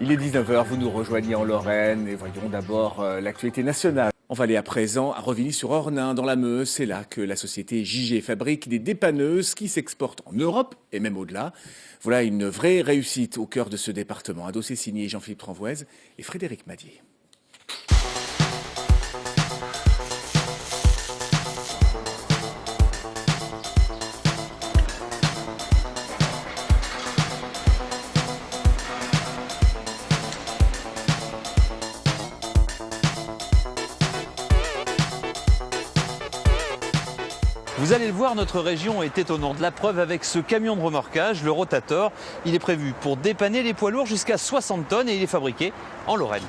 Il est 19h, vous nous rejoignez en Lorraine et voyons d'abord l'actualité nationale. On va aller à présent à Revigny-sur-Ornain, dans la Meuse. C'est là que la société JG fabrique des dépanneuses qui s'exportent en Europe et même au-delà. Voilà une vraie réussite au cœur de ce département. Un dossier signé Jean-Philippe Tranvoise et Frédéric Madier. Vous allez le voir, notre région est étonnante. La preuve avec ce camion de remorquage, le Rotator. Il est prévu pour dépanner les poids lourds jusqu'à 60 tonnes et il est fabriqué en Lorraine.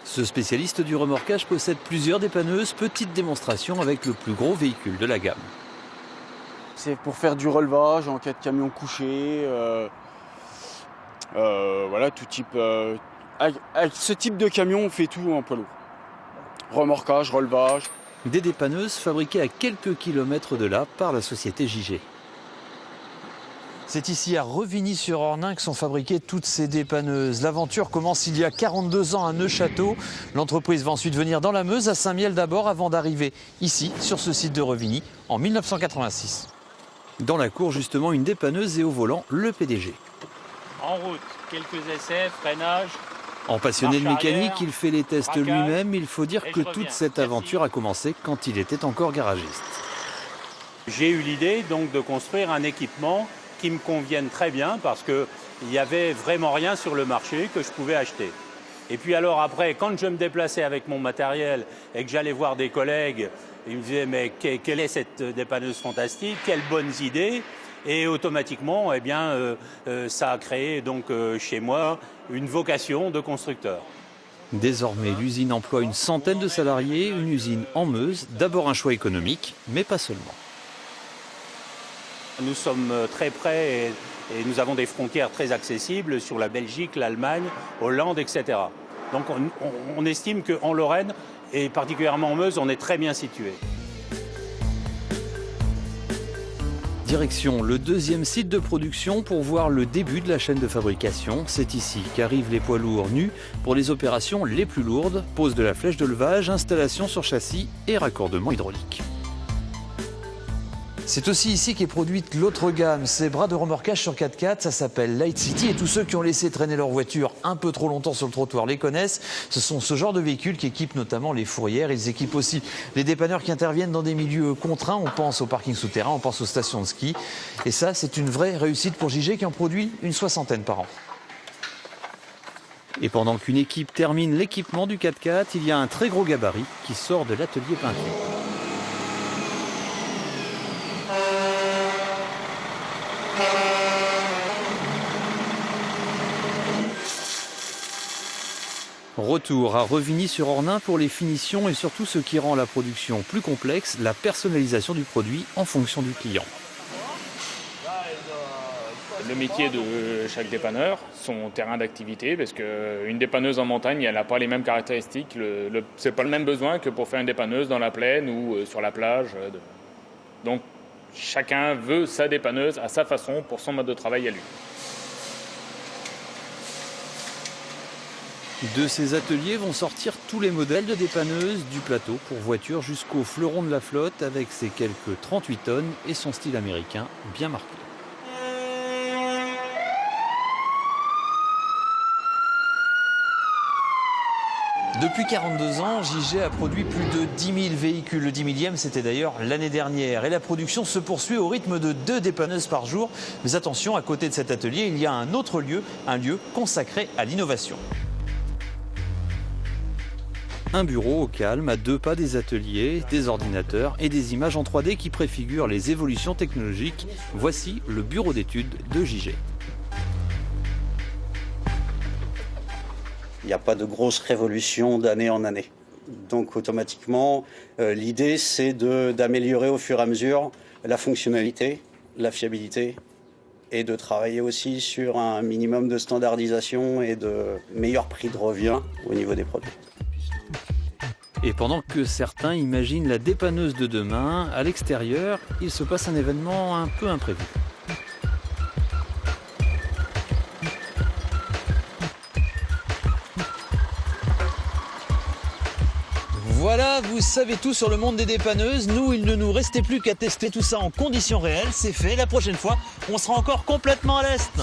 Ce spécialiste du remorquage possède plusieurs dépanneuses. Petite démonstration avec le plus gros véhicule de la gamme. C'est pour faire du relevage en cas de camion couché. Voilà, tout type. Avec ce type de camion, on fait tout en poids lourd. Remorquage, relevage. Des dépanneuses fabriquées à quelques kilomètres de là par la société JG. C'est ici à Revigny-sur-Ornain que sont fabriquées toutes ces dépanneuses. L'aventure commence il y a 42 ans à Neufchâteau. L'entreprise va ensuite venir dans la Meuse, à Saint-Miel d'abord, avant d'arriver ici, sur ce site de Revigny, en 1986. Dans la cour, justement, une dépanneuse et au volant, le PDG. En route, quelques essais, freinage. En passionné de Marche mécanique, arrière, il fait les tests braquage, lui-même. Il faut dire et que je toute reviens. cette Merci. aventure a commencé quand il était encore garagiste. J'ai eu l'idée donc de construire un équipement qui me convienne très bien parce qu'il n'y avait vraiment rien sur le marché que je pouvais acheter. Et puis alors après, quand je me déplaçais avec mon matériel et que j'allais voir des collègues, ils me disaient mais quelle est cette dépanneuse fantastique, quelles bonnes idées. Et automatiquement, eh bien, ça a créé donc chez moi une vocation de constructeur. Désormais, l'usine emploie une centaine de salariés, une usine en Meuse, d'abord un choix économique, mais pas seulement. Nous sommes très près et nous avons des frontières très accessibles sur la Belgique, l'Allemagne, Hollande, etc. Donc on estime qu'en Lorraine, et particulièrement en Meuse, on est très bien situé. Direction le deuxième site de production pour voir le début de la chaîne de fabrication. C'est ici qu'arrivent les poids lourds nus pour les opérations les plus lourdes, pose de la flèche de levage, installation sur châssis et raccordement hydraulique. C'est aussi ici qu'est produite l'autre gamme, ces bras de remorquage sur 4x4, ça s'appelle Light City et tous ceux qui ont laissé traîner leur voiture un peu trop longtemps sur le trottoir les connaissent. Ce sont ce genre de véhicules qui équipent notamment les fourrières, ils équipent aussi les dépanneurs qui interviennent dans des milieux contraints, on pense au parking souterrain, on pense aux stations de ski. Et ça, c'est une vraie réussite pour JG qui en produit une 60aine par an. Et pendant qu'une équipe termine l'équipement du 4x4, il y a un très gros gabarit qui sort de l'atelier peinture. Retour à Revigny-sur-Ornain pour les finitions et surtout ce qui rend la production plus complexe, la personnalisation du produit en fonction du client. Le métier de chaque dépanneur, son terrain d'activité, parce qu'une dépanneuse en montagne, elle n'a pas les mêmes caractéristiques. C'est pas le même besoin que pour faire une dépanneuse dans la plaine ou sur la plage. Donc chacun veut sa dépanneuse à sa façon pour son mode de travail à lui. De ces ateliers vont sortir tous les modèles de dépanneuses du plateau pour voiture jusqu'au fleuron de la flotte avec ses quelques 38 tonnes et son style américain bien marqué. Depuis 42 ans, JG a produit plus de 10 000 véhicules. Le 10 millième, c'était d'ailleurs l'année dernière. Et la production se poursuit au rythme de 2 dépanneuses par jour. Mais attention, à côté de cet atelier, il y a un autre lieu, un lieu consacré à l'innovation. Un bureau au calme, à 2 pas des ateliers, des ordinateurs et des images en 3D qui préfigurent les évolutions technologiques. Voici le bureau d'études de JG. Il n'y a pas de grosse révolution d'année en année. Donc automatiquement, l'idée c'est d'améliorer au fur et à mesure la fonctionnalité, la fiabilité et de travailler aussi sur un minimum de standardisation et de meilleur prix de revient au niveau des produits. Et pendant que certains imaginent la dépanneuse de demain, à l'extérieur, il se passe un événement un peu imprévu. Voilà, vous savez tout sur le monde des dépanneuses. Nous, il ne nous restait plus qu'à tester tout ça en conditions réelles. C'est fait. La prochaine fois, on sera encore complètement à l'est.